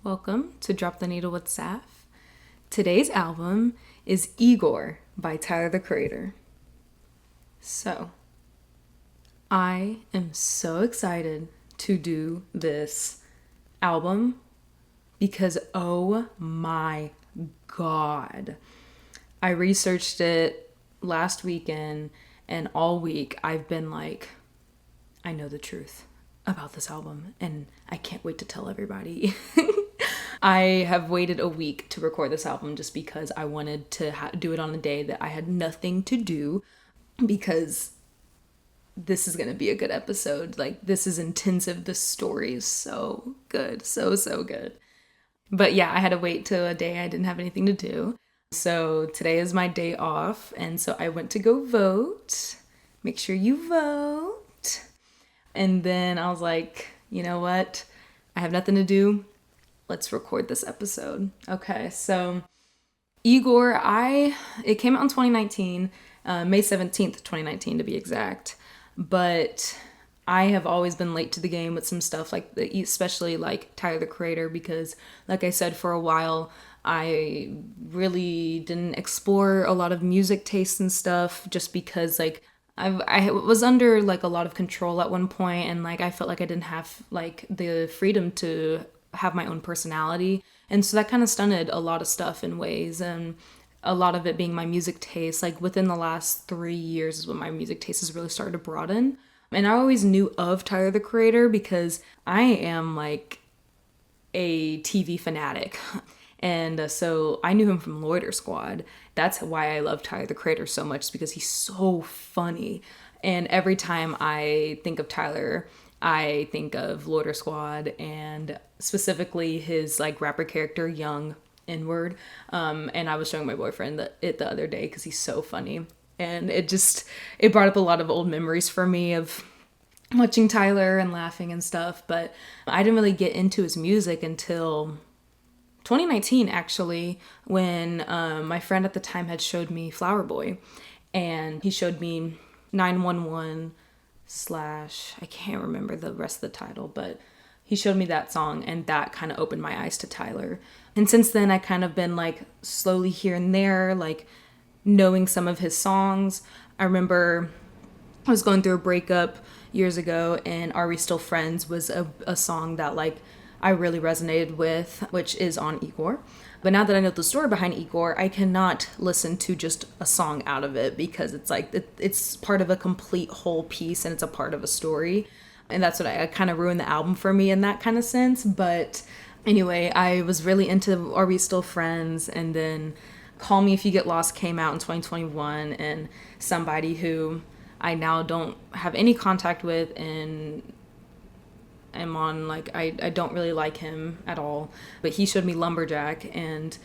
Welcome to Drop the Needle with Saph. Today's album is IGOR by Tyler, the Creator. So, I am so excited to do this album because oh my god. I researched it last weekend and all week I've been like, I know the truth about this album and I can't wait to tell everybody. I have waited a week to record this album just because I wanted to do it on a day that I had nothing to do, because this is going to be a good episode. Like, this is intensive. The story is so good. So good. But yeah, I had to wait till a day I didn't have anything to do. So today is my day off. And so I went to go vote. Make sure you vote. And then I was like, you know what? I have nothing to do. Let's record this episode. Okay, so IGOR, it came out in 2019, May 17th, 2019 to be exact. But I have always been late to the game with some stuff, like especially like Tyler, the Creator, because like I said, for a while, I really didn't explore a lot of music tastes and stuff just because like I was under like a lot of control at one point, and like I felt like I didn't have like the freedom to have my own personality, and so that kind of stunted a lot of stuff in ways, and a lot of it being my music taste. Like within the last 3 years is when my music taste has really started to broaden. And I always knew of Tyler, the Creator, because I am like a TV fanatic. And so I knew him from Loiter Squad. That's why I love Tyler, the Creator, so much, is because he's so funny. And every time I think of Tyler, I think of Loiter Squad, and specifically his like rapper character, Young N-word. And I was showing my boyfriend it the other day because he's so funny. And it brought up a lot of old memories for me of watching Tyler and laughing and stuff. But I didn't really get into his music until 2019, actually, when my friend at the time had showed me Flower Boy. And he showed me 911 / I can't remember the rest of the title, but he showed me that song, and that kind of opened my eyes to Tyler. And since then, I kind of been like slowly here and there, like knowing some of his songs. I remember I was going through a breakup years ago, and Are We Still Friends was a song that like I really resonated with, which is on IGOR. But now that I know the story behind IGOR, I cannot listen to just a song out of it, because it's like it's part of a complete whole piece, and it's a part of a story. And that's what I kind of ruined the album for me in that kind of sense. But anyway, I was really into Are We Still Friends, and then Call Me If You Get Lost came out in 2021, and somebody who I now don't have any contact with, and I'm on like I don't really like him at all, but he showed me Lumberjack, and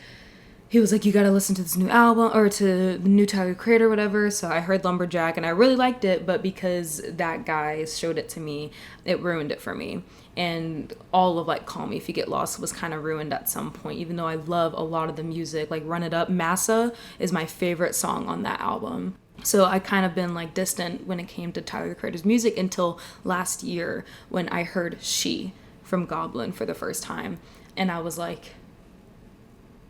he was like, you gotta listen to this new album, or to the new Tyler, Creator, whatever. So I heard Lumberjack and I really liked it, but because that guy showed it to me, it ruined it for me. And all of like Call Me If You Get Lost was kind of ruined at some point, even though I love a lot of the music. Like Run It Up, Massa is my favorite song on that album. So I kind of been like distant when it came to Tyler, the Creator's music until last year when I heard She from Goblin for the first time. And I was like,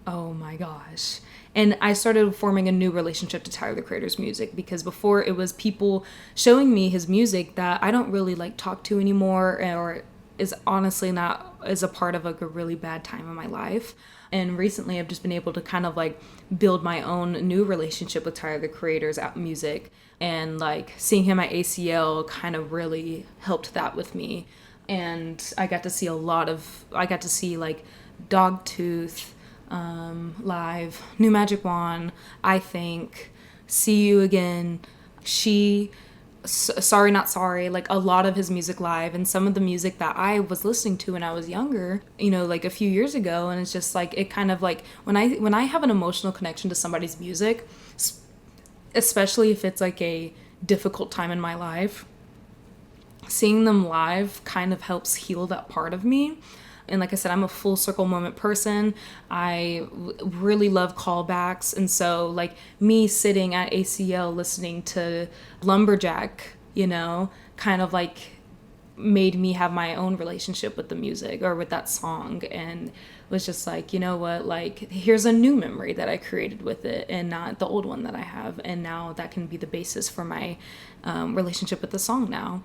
oh my gosh. And I started forming a new relationship to Tyler, the Creator's music, because before it was people showing me his music that I don't really like talk to anymore, or is honestly not as a part of like a really bad time in my life. And recently I've just been able to kind of like build my own new relationship with Tyler, the Creator's music, and like seeing him at ACL kind of really helped that with me. And I got to see like Dogtooth live, New Magic Wand, I Think, See You Again, She, Sorry Not Sorry, like a lot of his music live, and some of the music that I was listening to when I was younger, you know, like a few years ago. And it's just like, it kind of like when I have an emotional connection to somebody's music, especially if it's like a difficult time in my life, seeing them live kind of helps heal that part of me. And like I said, I'm a full circle moment person. I really love callbacks. And so like me sitting at ACL listening to Lumberjack, you know, kind of like made me have my own relationship with the music or with that song, and was just like, you know what, like here's a new memory that I created with it and not the old one that I have, and now that can be the basis for my relationship with the song now.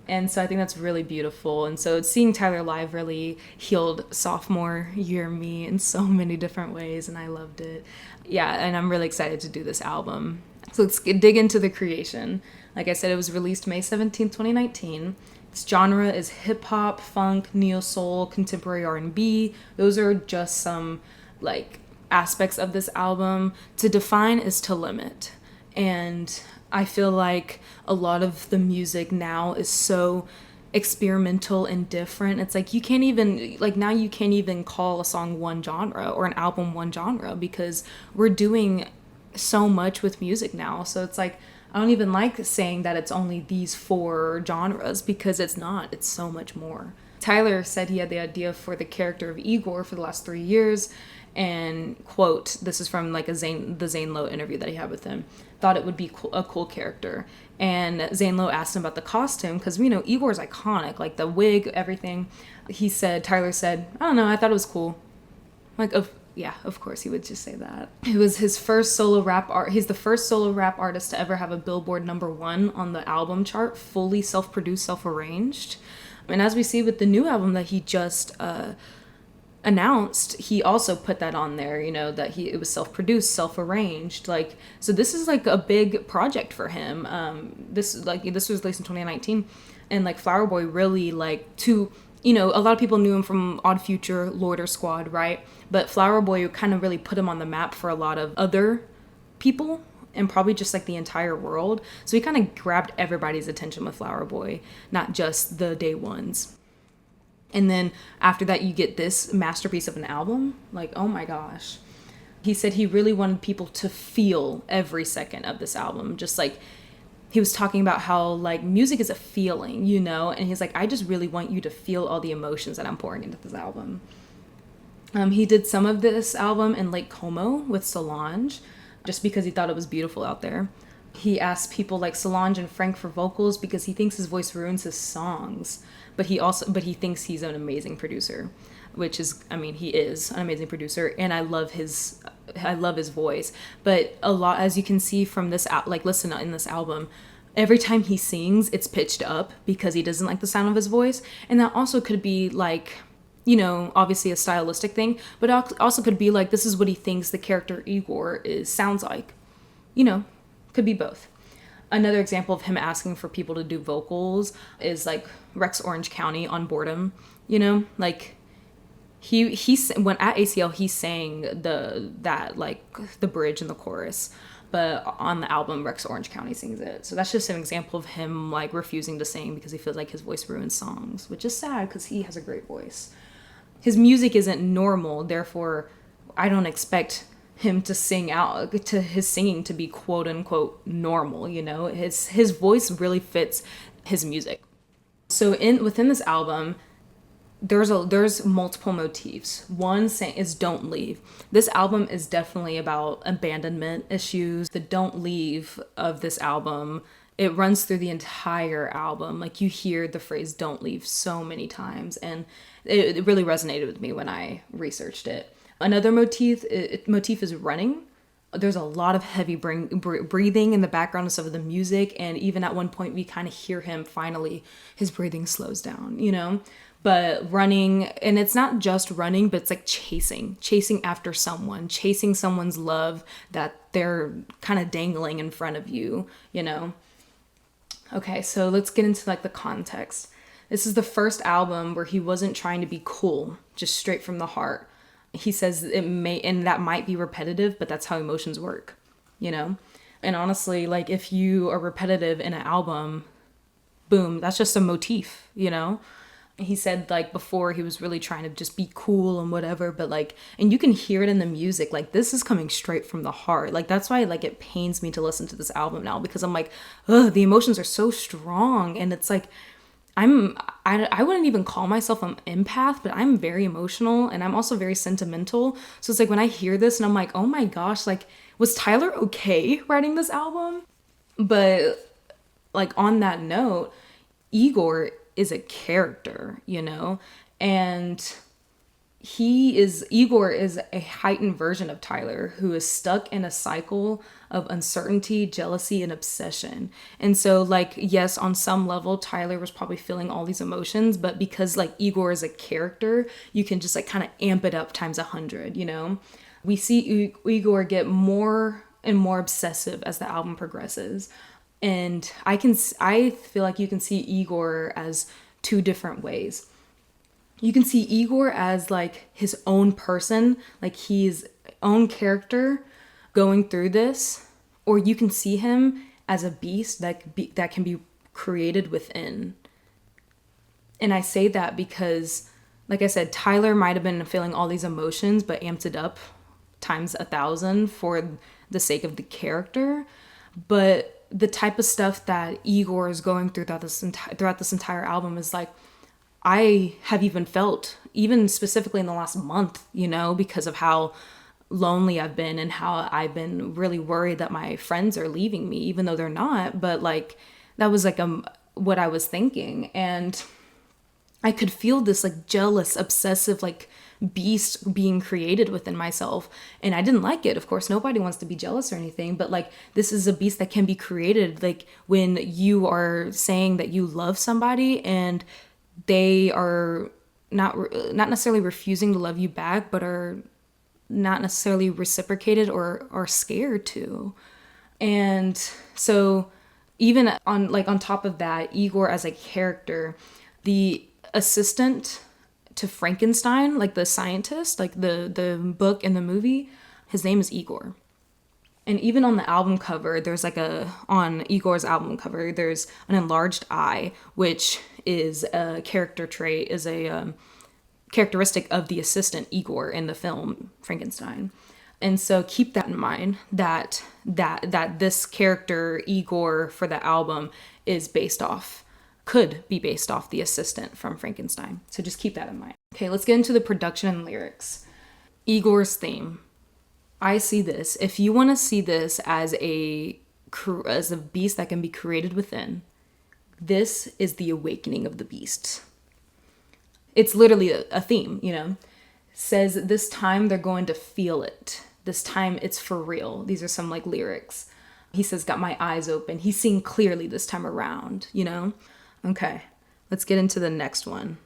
And so I think that's really beautiful. And so seeing Tyler live really healed sophomore year me in so many different ways, and I loved it. Yeah, and I'm really excited to do this album. So let's dig into the creation. Like I said, it was released May 17th, 2019. Its genre is hip-hop, funk, neo-soul, contemporary R&B. Those are just some like aspects of this album. To define is to limit. And I feel like a lot of the music now is so experimental and different. It's like you can't even call a song one genre or an album one genre, because we're doing so much with music now. So it's like, I don't even like saying that it's only these 4 genres, because it's not. It's so much more. Tyler said he had the idea for the character of Igor for the last 3 years, and quote, this is from like the Zane Lowe interview that he had with him, thought it would be a cool character. And Zane Lowe asked him about the costume, because we know Igor's iconic, like the wig, everything. Tyler said, I don't know, I thought it was cool. Like, yeah, of course he would just say that. It was his first solo rap he's the first solo rap artist to ever have a Billboard #1 on the album chart, fully self-produced, self-arranged. And as we see with the new album that he just announced, he also put that on there, you know, that it was self-produced, self-arranged. Like, so this is like a big project for him. This was released in 2019, and like Flower Boy really a lot of people knew him from Odd Future, Loiter Squad, right? But Flower Boy kind of really put him on the map for a lot of other people, and probably just like the entire world. So he kind of grabbed everybody's attention with Flower Boy, not just the day ones. And then after that, you get this masterpiece of an album. Like, oh my gosh. He said he really wanted people to feel every second of this album. Just like, he was talking about how like music is a feeling, you know? And he's like, I just really want you to feel all the emotions that I'm pouring into this album. He did some of this album in Lake Como with Solange, just because he thought it was beautiful out there. He asked people like Solange and Frank for vocals because he thinks his voice ruins his songs. But he thinks he's an amazing producer, which is, I mean, he is an amazing producer, and I love his voice. But a lot, as you can see from this, listen in this album, every time he sings, it's pitched up because he doesn't like the sound of his voice. And that also could be like, you know, obviously a stylistic thing, but also could be like, this is what he thinks the character Igor sounds like, you know, could be both. Another example of him asking for people to do vocals is like Rex Orange County on Boredom, you know, like he when at ACL he sang the bridge and the chorus, but on the album Rex Orange County sings it. So that's just an example of him like refusing to sing because he feels like his voice ruins songs, which is sad because he has a great voice. His music isn't normal, therefore I don't expect him to sing out, to his singing to be quote unquote normal, you know. His voice really fits his music. So within this album, there's multiple motifs. One is Don't Leave. This album is definitely about abandonment issues. The Don't Leave of this album, it runs through the entire album. Like, you hear the phrase Don't Leave so many times, and it really resonated with me when I researched it. Another motif is running. There's a lot of heavy breathing in the background of some of the music, and even at one point we kind of hear him finally, his breathing slows down, you know? But running, and it's not just running, but it's like chasing after someone, chasing someone's love that they're kind of dangling in front of you, you know? Okay, so let's get into like the context. This is the first album where he wasn't trying to be cool, just straight from the heart. He says and that might be repetitive, but that's how emotions work, you know? And honestly, like, if you are repetitive in an album, boom, that's just a motif, you know? He said, like, before he was really trying to just be cool and whatever, but like, and you can hear it in the music, like, this is coming straight from the heart. Like, that's why, like, it pains me to listen to this album now, because I'm like, ugh, the emotions are so strong. And it's like, I wouldn't even call myself an empath, but I'm very emotional, and I'm also very sentimental. So it's like, when I hear this and I'm like, oh my gosh, like, was Tyler okay writing this album? But like, on that note, Igor is a character, you know? And Igor is a heightened version of Tyler who is stuck in a cycle of uncertainty, jealousy, and obsession. And so, like, yes, on some level, Tyler was probably feeling all these emotions, but because like Igor is a character, you can just like kind of amp it up times 100, you know? We see Igor get more and more obsessive as the album progresses. And I feel like you can see Igor as two different ways. You can see Igor as like his own person, like he's own character going through this, or you can see him as a beast that can be created within. And I say that because, like I said, Tyler might have been feeling all these emotions, but amped it up times 1,000 for the sake of the character. But the type of stuff that Igor is going through throughout this entire album is like, I have even felt, even specifically in the last month, you know, because of how lonely I've been and how I've been really worried that my friends are leaving me, even though they're not. But like, that was like what I was thinking. And I could feel this like jealous, obsessive, like beast being created within myself. And I didn't like it. Of course, nobody wants to be jealous or anything, but like, this is a beast that can be created. Like when you are saying that you love somebody and they are not necessarily refusing to love you back, but are not necessarily reciprocated or are scared to. And so even on top of that, Igor as a character, the assistant to Frankenstein, like the scientist, like the book and the movie, his name is Igor. And even on the album cover, on Igor's album cover, there's an enlarged eye, which is a character trait, is a characteristic of the assistant Igor in the film Frankenstein. And so keep that in mind, that this character Igor for the album could be based off the assistant from Frankenstein. So just keep that in mind. Okay, let's get into the production and lyrics. Igor's theme. I see this. If you want to see this as a beast that can be created within, this is the awakening of the beast. It's literally a theme, you know. Says this time they're going to feel it. This time it's for real. These are some like lyrics. He says, got my eyes open. He's seeing clearly this time around, you know. Okay, let's get into the next one,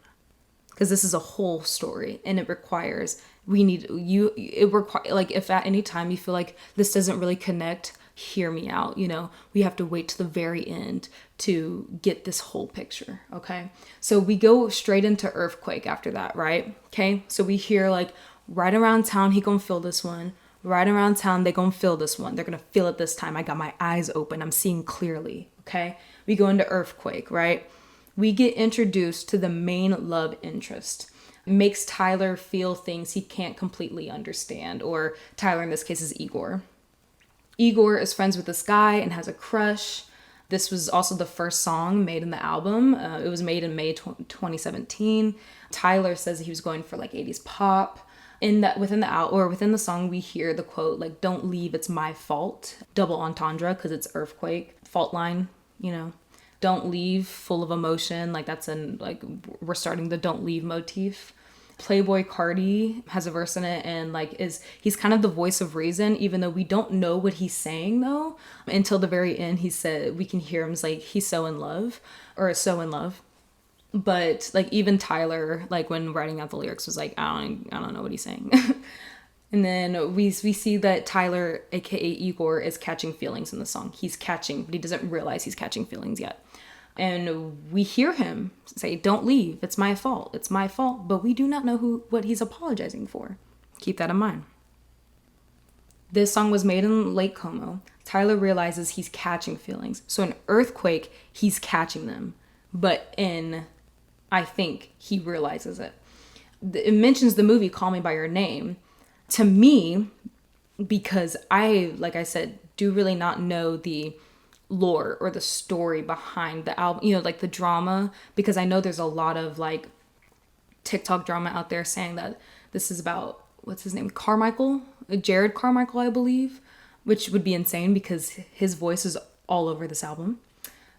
because this is a whole story and it requires like if at any time you feel like this doesn't really connect, hear me out, you know. We have to wait to the very end to get this whole picture. Okay, so we go straight into Earthquake after that, right? Okay, so we hear like, right around town he gonna feel this one, right around town they gonna feel this one, they're gonna feel it this time, I got my eyes open, I'm seeing clearly. Okay, we go into Earthquake, right? We get introduced to the main love interest. It makes Tyler feel things he can't completely understand, or Tyler in this case is Igor. Igor is friends with this guy and has a crush. This was also the first song made in the album. It was made in May 2017. Tyler says he was going for like 80s pop. Within the song, we hear the quote like, "Don't leave, it's my fault." Double entendre because it's Earthquake. Fault line, you know. Don't leave, full of emotion. Like we're starting the don't leave motif. Playboy Cardi has a verse in it and he's kind of the voice of reason, even though we don't know what he's saying though. Until the very end, he said, we can hear him like he's so in love. But like even Tyler, like when writing out the lyrics was like, I don't know what he's saying. And then we see that Tyler, aka Igor, is catching feelings in the song. He's catching, but he doesn't realize he's catching feelings yet. And we hear him say, "Don't leave, it's my fault, it's my fault," but we do not know what he's apologizing for. Keep that in mind. This song was made in Lake Como. Tyler realizes he's catching feelings. So in Earthquake, he's catching them. But I think he realizes it. It mentions the movie Call Me By Your Name. To me, because like I said, do really not know the lore or the story behind the album, you know, like the drama, because I know there's a lot of like TikTok drama out there saying that this is about, what's his name, Jared Carmichael, I believe, which would be insane because his voice is all over this album.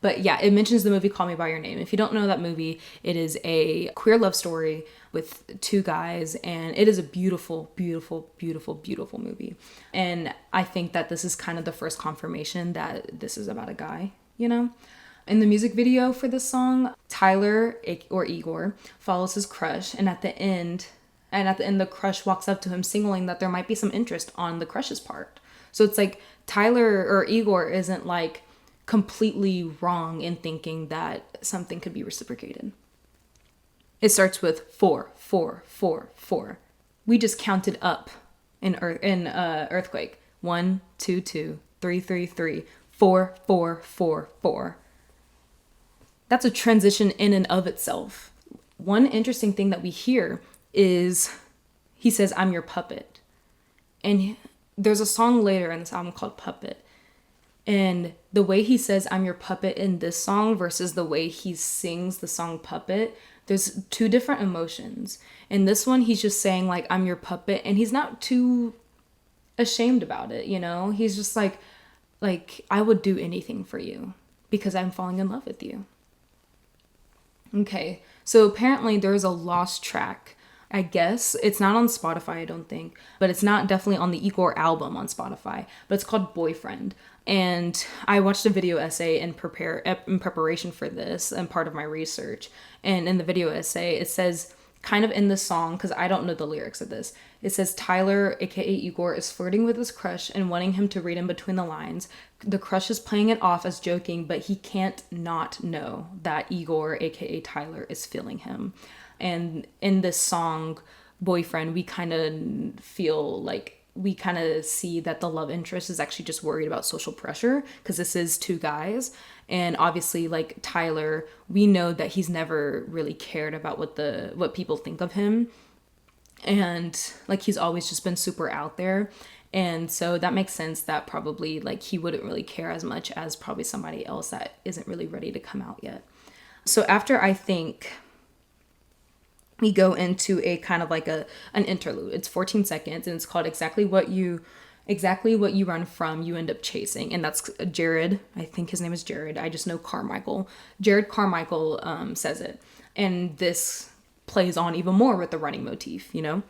But yeah, it mentions the movie Call Me By Your Name. If you don't know that movie, it is a queer love story with two guys, and it is a beautiful, beautiful, beautiful, beautiful movie. And I think that this is kind of the first confirmation that this is about a guy, you know? In the music video for this song, Tyler, or Igor, follows his crush, and at the end, the crush walks up to him signaling that there might be some interest on the crush's part. So it's like Tyler or Igor isn't like completely wrong in thinking that something could be reciprocated. It starts with 4, 4, 4, 4. We just counted up in Earthquake. 1, 2, 2, 3, 3, 3, 4, 4, 4, 4. That's a transition in and of itself. One interesting thing that we hear is he says, "I'm your puppet." And there's a song later in this album called Puppet. And the way he says, "I'm your puppet" in this song versus the way he sings the song Puppet, there's two different emotions. In this one, he's just saying like, "I'm your puppet," and he's not too ashamed about it, you know? He's just like, I would do anything for you because I'm falling in love with you. Okay, so apparently there's a lost track. I guess it's not on Spotify, I don't think, but it's not definitely on the IGOR album on Spotify, but it's called Boyfriend. And I watched a video essay in preparation for this and part of my research. And in the video essay, it says kind of in the song, because I don't know the lyrics of this, it says Tyler, aka Igor, is flirting with his crush and wanting him to read in between the lines. The crush is playing it off as joking, but he can't not know that Igor, aka Tyler, is feeling him. And in this song, Boyfriend, we kind of feel like we kind of see that the love interest is actually just worried about social pressure because this is two guys. And obviously, like Tyler, we know that he's never really cared about what people think of him. And like he's always just been super out there. And so that makes sense that probably like he wouldn't really care as much as probably somebody else that isn't really ready to come out yet. So after I think we go into a kind of like an interlude. It's 14 seconds and it's called Exactly What You Run From, You End Up Chasing. And that's Jared. I think his name is Jared. I just know Carmichael. Jared Carmichael says it. And this plays on even more with the running motif, you know?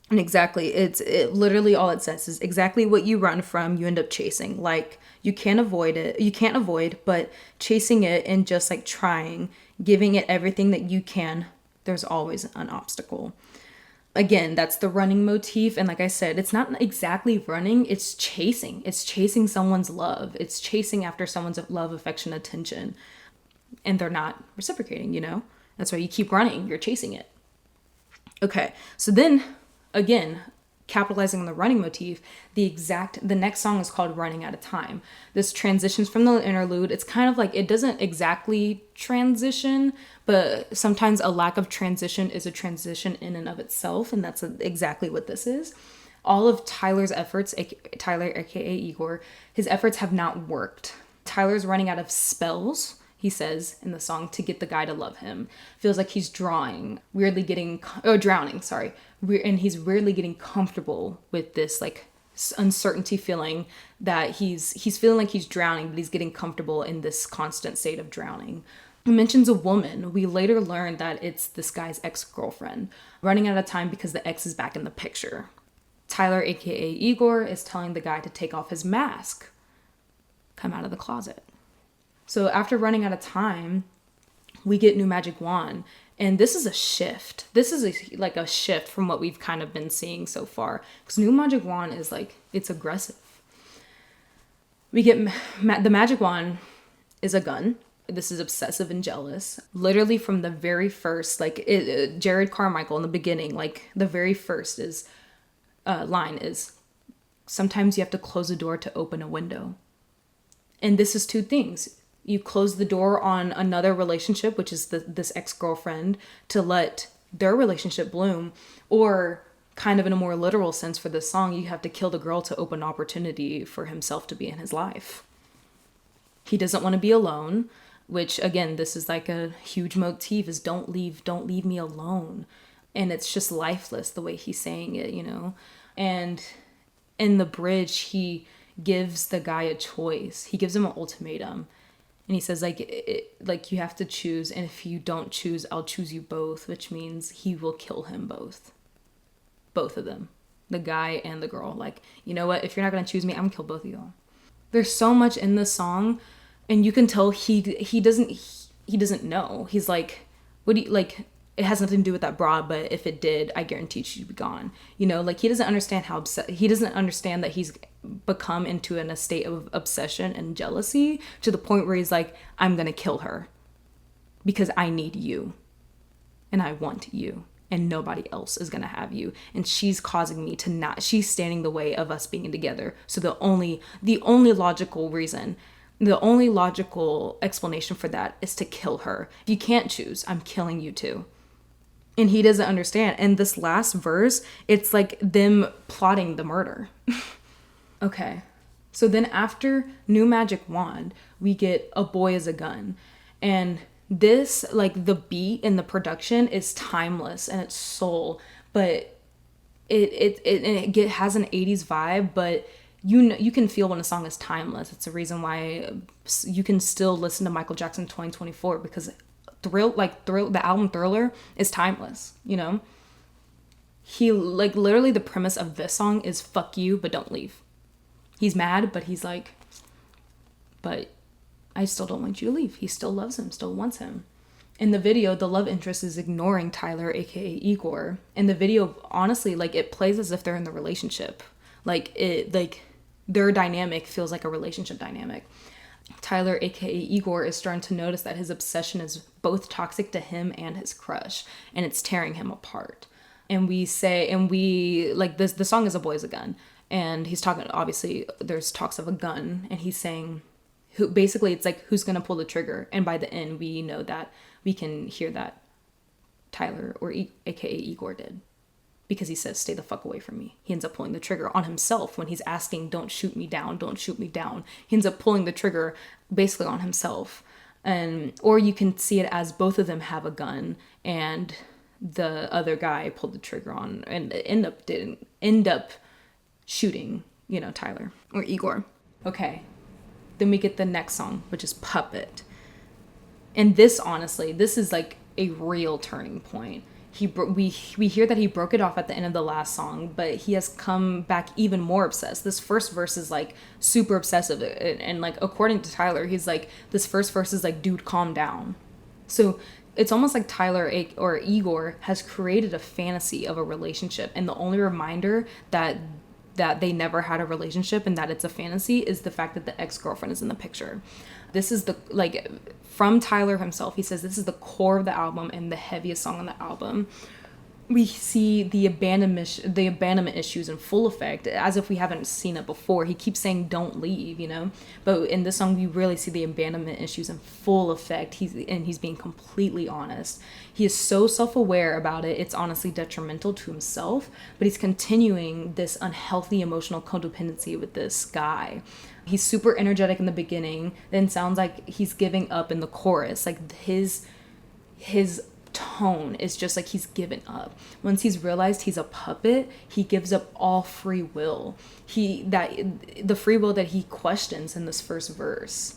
And exactly, it literally all it says is exactly what you run from, you end up chasing. Like you can't avoid, but chasing it and just like trying, giving it everything that you can, there's always an obstacle. Again, that's the running motif. And like I said, it's not exactly running, it's chasing. It's chasing someone's love. It's chasing after someone's love, affection, attention. And they're not reciprocating, you know? That's why you keep running, you're chasing it. Okay, so then again, capitalizing on the running motif, the next song is called Running Out of Time. This transitions from the interlude. It's kind of like, it doesn't exactly transition, but sometimes a lack of transition is a transition in and of itself. And that's exactly what this is. All of Tyler's efforts, Tyler, aka Igor, his efforts have not worked. Tyler's running out of spells, he says in the song, to get the guy to love him. Feels like he's drowning, sorry. And he's weirdly getting comfortable with this like uncertainty feeling that he's feeling like he's drowning, but he's getting comfortable in this constant state of drowning. He mentions a woman. We later learn that it's this guy's ex-girlfriend. Running out of time because the ex is back in the picture. Tyler, aka Igor, is telling the guy to take off his mask. Come out of the closet. So after running out of time, we get New Magic Wand. And this is a shift. This is a shift from what we've kind of been seeing so far. Because New Magic Wand is like, it's aggressive. We get the Magic Wand is a gun. This is obsessive and jealous. Literally from the very first, Jared Carmichael in the beginning, like the very first line is, sometimes you have to close a door to open a window. And this is two things. You close the door on another relationship, which is this ex-girlfriend, to let their relationship bloom. Or kind of in a more literal sense for this song, you have to kill the girl to open opportunity for himself to be in his life. He doesn't want to be alone, which again, this is like a huge motif, is don't leave me alone. And it's just lifeless the way he's saying it, you know? And in the bridge, he gives the guy a choice. He gives him an ultimatum. And he says, like, like you have to choose, and if you don't choose, I'll choose you both, which means he will kill him both of them, the guy and the girl. Like, you know what, if you're not gonna choose me, I'm gonna kill both of y'all. There's so much in this song, and you can tell he doesn't know. He's like, what do you like, it has nothing to do with that broad, but if it did, I guarantee she'd be gone. You know, like, he doesn't understand how upset, he doesn't understand that he's become into a state of obsession and jealousy to the point where he's like, I'm gonna kill her because I need you and I want you and nobody else is gonna have you, and she's causing me to not, she's standing in the way of us being together. So the only logical reason, the only logical explanation for that is to kill her. If you can't choose, I'm killing you too. And he doesn't understand. And this last verse, it's like them plotting the murder. Okay. So then after New Magic Wand, we get A Boy Is a Gun. And this, like, the beat and the production is timeless and it's soul, but it has an 80s vibe, but you can feel when a song is timeless. It's a reason why you can still listen to Michael Jackson 2024, because the album Thriller is timeless, you know? He, like, literally the premise of this song is fuck you, but don't leave. He's mad, but he's like, but I still don't want you to leave. He still loves him, still wants him. In the video, the love interest is ignoring Tyler, aka Igor. In the video, honestly, like, it plays as if they're in the relationship. Like, their dynamic feels like a relationship dynamic. Tyler, aka Igor, is starting to notice that his obsession is both toxic to him and his crush, and it's tearing him apart. And the song is A Boy Is a Gun, and he's talking, obviously there's talks of a gun, and he's saying, basically it's like, who's gonna pull the trigger? And by the end, we know that, we can hear that Tyler, or aka Igor, did. Because he says, stay the fuck away from me. He ends up pulling the trigger on himself when he's asking, don't shoot me down, don't shoot me down. He ends up pulling the trigger basically on himself. Or you can see it as both of them have a gun and the other guy pulled the trigger on and didn't end up shooting, you know, Tyler or Igor. Okay. Then we get the next song, which is Puppet. And this, honestly, this is like a real turning point. We hear that he broke it off at the end of the last song, but he has come back even more obsessed. This first verse is like super obsessive, and like, according to Tyler, he's like, this first verse is like, dude, calm down. So it's almost like Tyler or Igor has created a fantasy of a relationship, and the only reminder that they never had a relationship and that it's a fantasy is the fact that the ex-girlfriend is in the picture. This is the, like, from Tyler himself, he says this is the core of the album and the heaviest song on the album. We see the abandonment issues in full effect, as if we haven't seen it before. He keeps saying don't leave, you know, but in this song we really see the abandonment issues in full effect. He's being completely honest. He is so self-aware about it, it's honestly detrimental to himself, but he's continuing this unhealthy emotional codependency with this guy. He's super energetic in the beginning, then sounds like he's giving up in the chorus. Like, his tone is just like he's given up. Once he's realized he's a puppet, he gives up all free will. The free will that he questions in this first verse.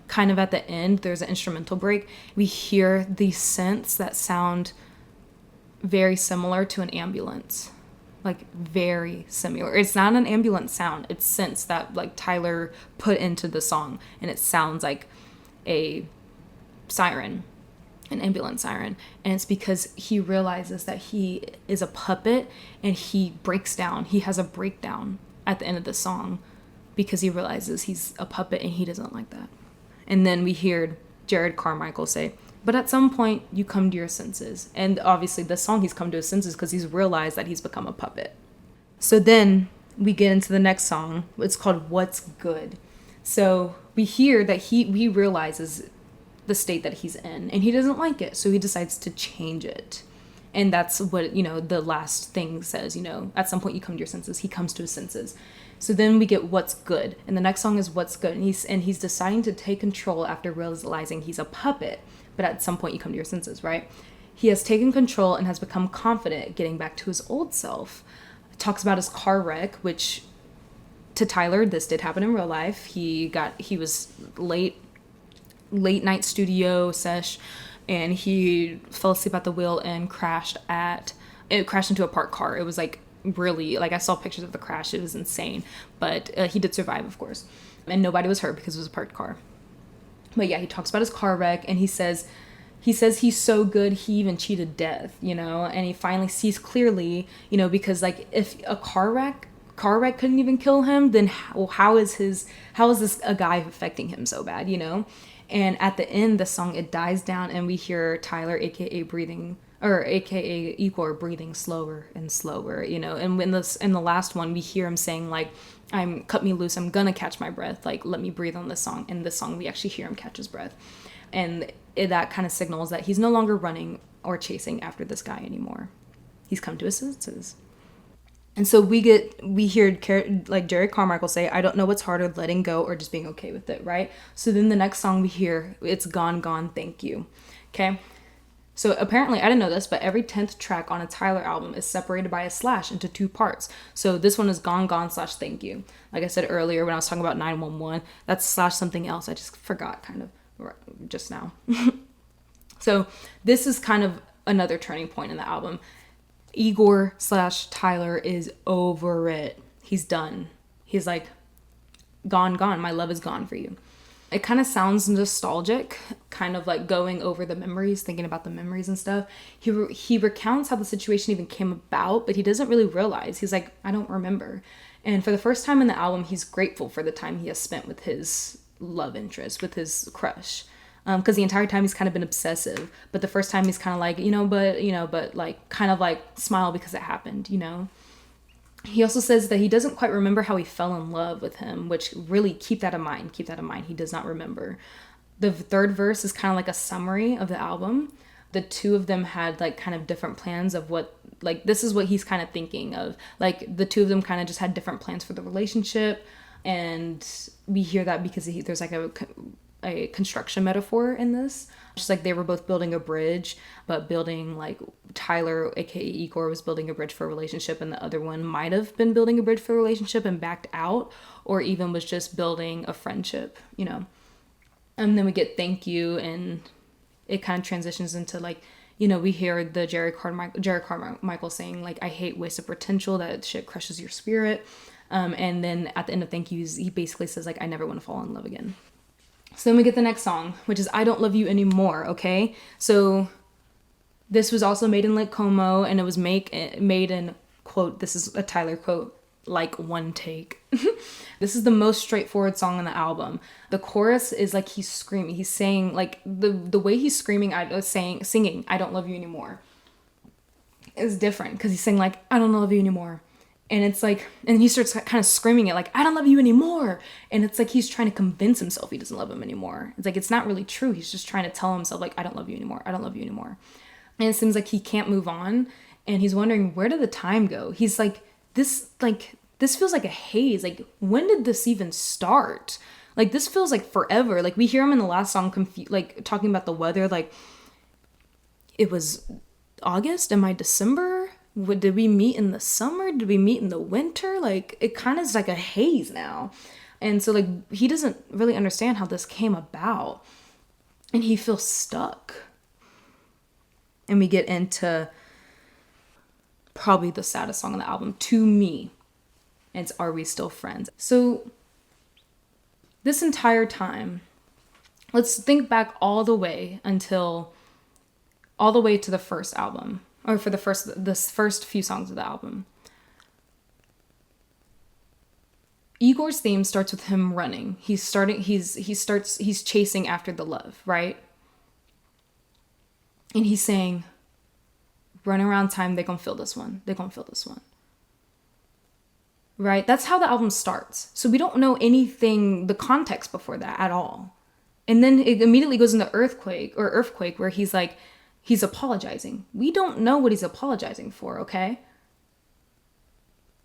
Kind of at the end, there's an instrumental break. We hear these synths that sound very similar to an ambulance. Like, very similar. It's not an ambulance sound. It's synths that, like, Tyler put into the song, and it sounds like a siren, an ambulance siren. And it's because he realizes that he is a puppet, and he breaks down. He has a breakdown at the end of the song because he realizes he's a puppet, and he doesn't like that. And then we hear Jared Carmichael say, but at some point you come to your senses. And obviously this song, he's come to his senses because he's realized that he's become a puppet. So then we get into the next song. It's called What's Good. So we hear that he realizes the state that he's in, and he doesn't like it. So he decides to change it. And that's what, you know, the last thing says, you know, at some point you come to your senses. He comes to his senses. So then we get What's Good. And the next song is What's Good. And he's deciding to take control after realizing he's a puppet. But at some point you come to your senses, right? He has taken control and has become confident, getting back to his old self. Talks about his car wreck, which to Tyler, this did happen in real life. He was late late night studio sesh, and he fell asleep at the wheel and crashed into a parked car. It was like really, like, I saw pictures of the crash. It was insane, but he did survive, of course, and nobody was hurt because it was a parked car. But yeah, he talks about his car wreck, and he says he's so good he even cheated death, and he finally sees clearly, because like if a car wreck couldn't even kill him, then how is this a guy affecting him so bad, And at the end, the song, it dies down, and we hear Tyler, aka Igor, breathing slower and slower, And in the last one, we hear him saying like, cut me loose, I'm gonna catch my breath, like let me breathe on this song. In this song, we actually hear him catch his breath, and that kind of signals that he's no longer running or chasing after this guy anymore. He's come to his senses. And so we hear like Jerry Carmichael say, I don't know what's harder, letting go or just being okay with it, right? So then the next song we hear, it's Gone, Gone, Thank You. Okay? So apparently, I didn't know this, but every 10th track on a Tyler album is separated by a slash into 2 parts. So this one is Gone, Gone / Thank You. Like I said earlier when I was talking about 911, that's slash something else. I just forgot kind of just now. So this is kind of another turning point in the album. Igor / Tyler is over it. He's done. He's like, gone, my love is gone for you. It kind of sounds nostalgic, kind of like going over the memories, thinking about the memories and stuff. He recounts how the situation even came about, but he doesn't really realize. He's like, I don't remember. And for the first time in the album, he's grateful for the time he has spent with his love interest, with his crush. Because the entire time he's kind of been obsessive, but the first time he's kind of like, but like kind of like smile because it happened, He also says that he doesn't quite remember how he fell in love with him, which really keep that in mind. He does not remember. The third verse is kind of like a summary of the album. The two of them had like kind of different plans of what, like, this is what he's kind of thinking of. Like the two of them kind of just had different plans for the relationship. And we hear that because there's like a construction metaphor in this. Just like they were both building a bridge, but building, like, Tyler, aka Igor, was building a bridge for a relationship, and the other one might have been building a bridge for a relationship and backed out, or even was just building a friendship, And then we get Thank You, and it kind of transitions into like, we hear the Jerry Carmichael saying like, I hate wasted potential, that shit crushes your spirit. And then at the end of Thank You, he basically says like, I never want to fall in love again. So then we get the next song, which is I Don't Love You Anymore, okay? So this was also made in Lake Como, and it was made in, quote, this is a Tyler quote, like one take. This is the most straightforward song on the album. The chorus is like he's screaming. He's saying, like, the way he's screaming, singing, I don't love you anymore is different, because he's saying, like, I don't love you anymore. And it's like, and he starts kind of screaming it, like, I don't love you anymore. And it's like he's trying to convince himself he doesn't love him anymore. It's like, it's not really true. He's just trying to tell himself, like, I don't love you anymore. I don't love you anymore. And it seems like he can't move on. And he's wondering, where did the time go? He's like, this feels like a haze. Like, when did this even start? Like, this feels like forever. Like, we hear him in the last song, like, talking about the weather. Like, it was August? Am I December? Did we meet in the summer? Did we meet in the winter? Like, it kind of is like a haze now. And so, like, he doesn't really understand how this came about. And he feels stuck. And we get into probably the saddest song on the album, to me. And it's Are We Still Friends? So, this entire time, let's think back all the way to the first album. Or for the first few songs of the album. Igor's theme starts with him running. He's chasing after the love, right? And he's saying, run around time, they gonna feel this one. Right? That's how the album starts. So we don't know the context before that at all. And then it immediately goes into Earthquake, where he's like, he's apologizing. We don't know what he's apologizing for, okay?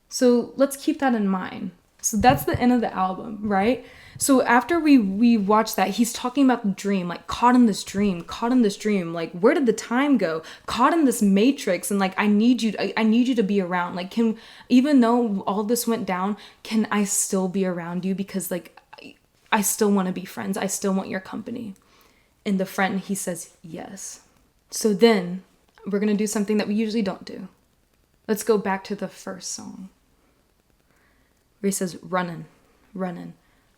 So let's keep that in mind. So that's the end of the album, right? So after we watch that, he's talking about the dream, like caught in this dream, like where did the time go? Caught in this matrix, and like I need you to be around. Like, even though all this went down, can I still be around you? Because like I still want to be friends. I still want your company. in the front, and he says yes. So then we're going to do something that we usually don't do. Let's go back to the first song where he says, running, running,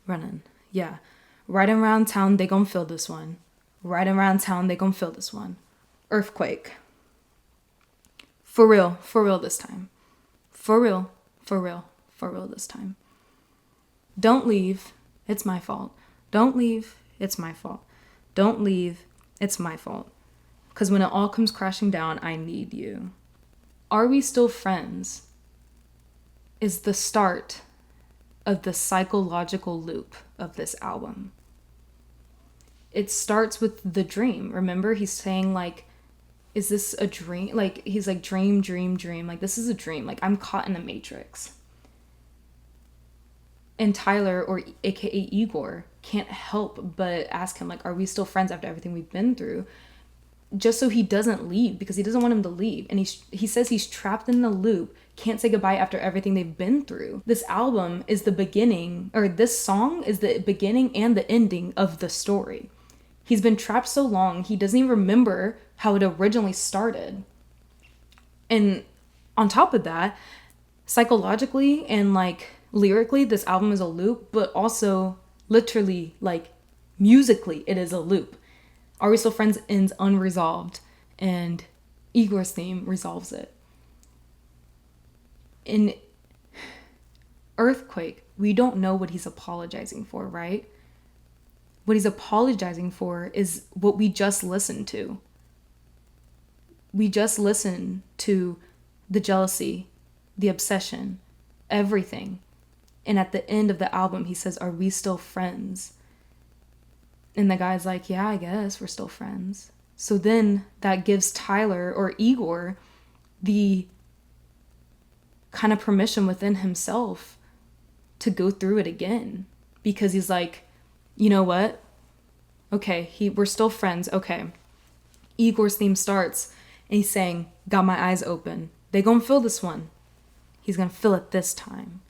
running. Yeah. Riding around town, they gon' feel this one. Riding around town, they gon' feel this one. Earthquake. For real this time. For real this time. Don't leave, it's my fault. Don't leave, it's my fault. Don't leave, it's my fault. 'Cause when it all comes crashing down, I need you. Are we still friends? Is the start of the psychological loop of this album. It starts with the dream. Remember, he's saying like, is this a dream? Like, he's like, dream. Like, this is a dream. Like, I'm caught in the matrix. And Tyler, or aka Igor, can't help but ask him, like, are we still friends after everything we've been through? Just so he doesn't leave, because he doesn't want him to leave. And he says he's trapped in the loop, can't say goodbye after everything they've been through. This album is the beginning, or this song is the beginning and the ending of the story. He's been trapped so long, he doesn't even remember how it originally started. And on top of that, psychologically and like lyrically, this album is a loop, but also literally, like musically, it is a loop. Are We Still Friends ends unresolved, and Igor's theme resolves it. In Earthquake, we don't know what he's apologizing for, right? What he's apologizing for is what we just listened to. We just listened to the jealousy, the obsession, everything. And at the end of the album, he says, are we still friends? And the guy's like, yeah, I guess we're still friends. So then that gives Tyler, or Igor, the kind of permission within himself to go through it again. Because he's like, you know what? Okay, we're still friends. Okay. Igor's theme starts and he's saying, got my eyes open. They gonna feel this one. He's gonna feel it this time.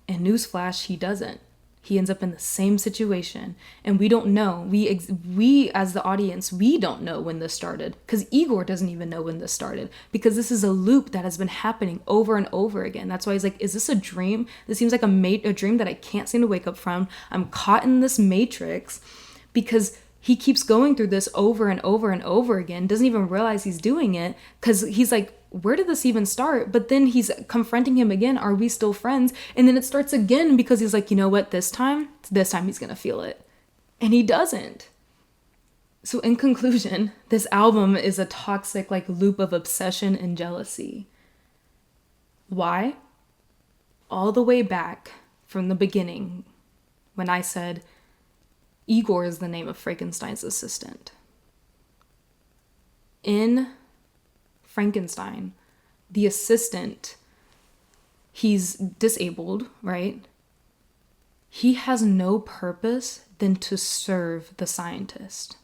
And newsflash, he doesn't. He ends up in the same situation. And we don't know. We as the audience, we don't know when this started. Because Igor doesn't even know when this started. Because this is a loop that has been happening over and over again. That's why he's like, is this a dream? This seems like a dream that I can't seem to wake up from. I'm caught in this matrix. Because he keeps going through this over and over and over again. Doesn't even realize he's doing it. Because he's like, where did this even start? But then he's confronting him again. Are we still friends? And then it starts again because he's like, you know what? This time he's going to feel it. And he doesn't. So in conclusion, this album is a toxic like loop of obsession and jealousy. Why? All the way back from the beginning when I said Igor is the name of Frankenstein's assistant. In Frankenstein, the assistant, he's disabled, right? He has no purpose than to serve the scientist.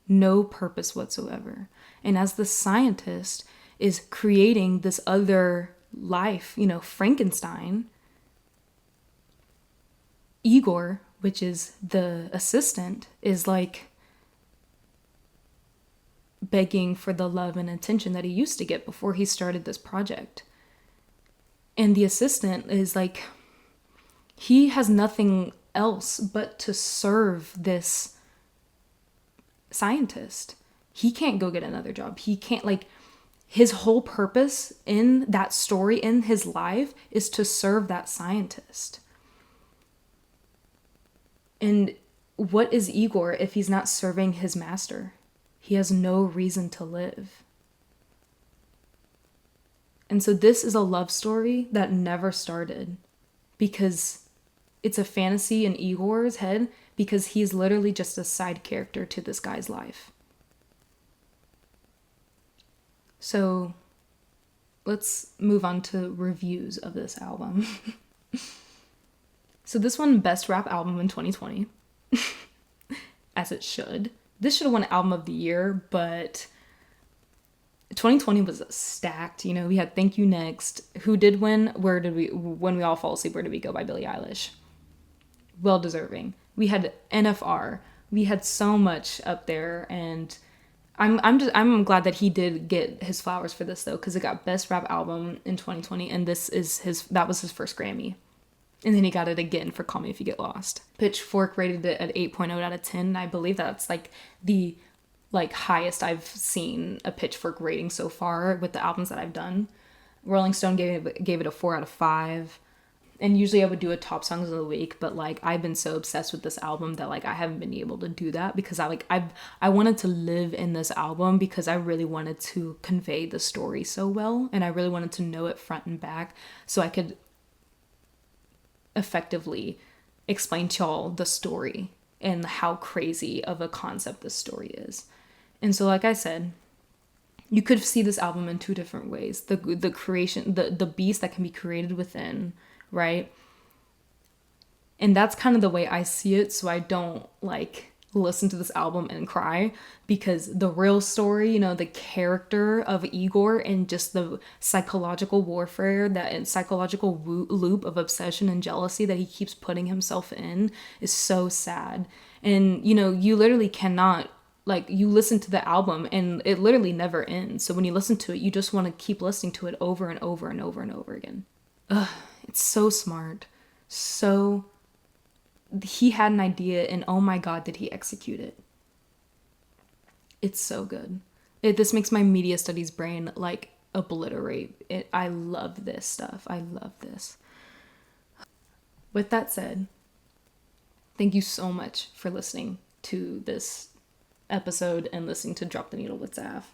No purpose whatsoever. And as the scientist is creating this other life, Frankenstein, Igor, which is the assistant, is like begging for the love and attention that he used to get before he started this project. And the assistant is like, he has nothing else but to serve this scientist. He can't go get another job. He can't, like, his whole purpose in that story, in his life, is to serve that scientist. And what is Igor if he's not serving his master? He has no reason to live. And so this is a love story that never started because it's a fantasy in Igor's head because he's literally just a side character to this guy's life. So let's move on to reviews of this album. So this won Best Rap Album in 2020, as it should. This should have won Album of the Year, but 2020 was stacked. We had Thank You Next. Who did win? When We All Fall Asleep, Where Did We Go by Billie Eilish. Well deserving. We had NFR, We had so much up there, and I'm glad that he did get his flowers for this though, because it got Best Rap Album in 2020, and that was his first Grammy. And then he got it again for Call Me If You Get Lost. Pitchfork rated it at 8.0 out of 10. And I believe that's like the highest I've seen a Pitchfork rating so far with the albums that I've done. Rolling Stone gave it a 4 out of 5. And usually I would do a top songs of the week, but like I've been so obsessed with this album that like I haven't been able to do that, because I wanted to live in this album, because I really wanted to convey the story so well, and I really wanted to know it front and back, so I could effectively explain to y'all the story and how crazy of a concept this story is. And so, like I said, you could see this album in two different ways. The creation, the beast that can be created within, right? And that's kind of the way I see it, so I don't like listen to this album and cry, because the real story, you know, the character of Igor and just the psychological warfare, that psychological loop of obsession and jealousy that he keeps putting himself in is so sad. And, you know, you literally cannot, like, you listen to the album and it literally never ends. So when you listen to it, you just want to keep listening to it over and over and over and over again. Ugh, it's so smart. So he had an idea, and oh my god, did he execute it. It's so good. This makes my media studies brain like obliterate it. I love this stuff. I love this. With that said, thank you so much for listening to this episode and listening to Drop the Needle with Saph.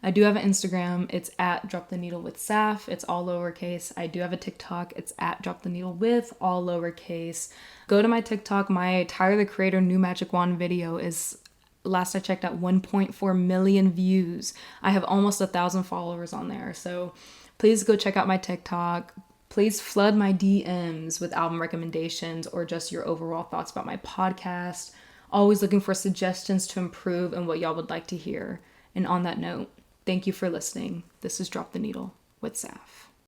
I do have an Instagram. It's at Drop the Needle with Saph. It's all lowercase. I do have a TikTok. It's at Drop the Needle with, all lowercase. Go to my TikTok. My Tyler the Creator new magic wand video is, last I checked, at 1.4 million views. I have almost 1,000 followers on there. So please go check out my TikTok. Please flood my DMs with album recommendations or just your overall thoughts about my podcast. Always looking for suggestions to improve and what y'all would like to hear. And on that note, thank you for listening. This is Drop the Needle with Saph.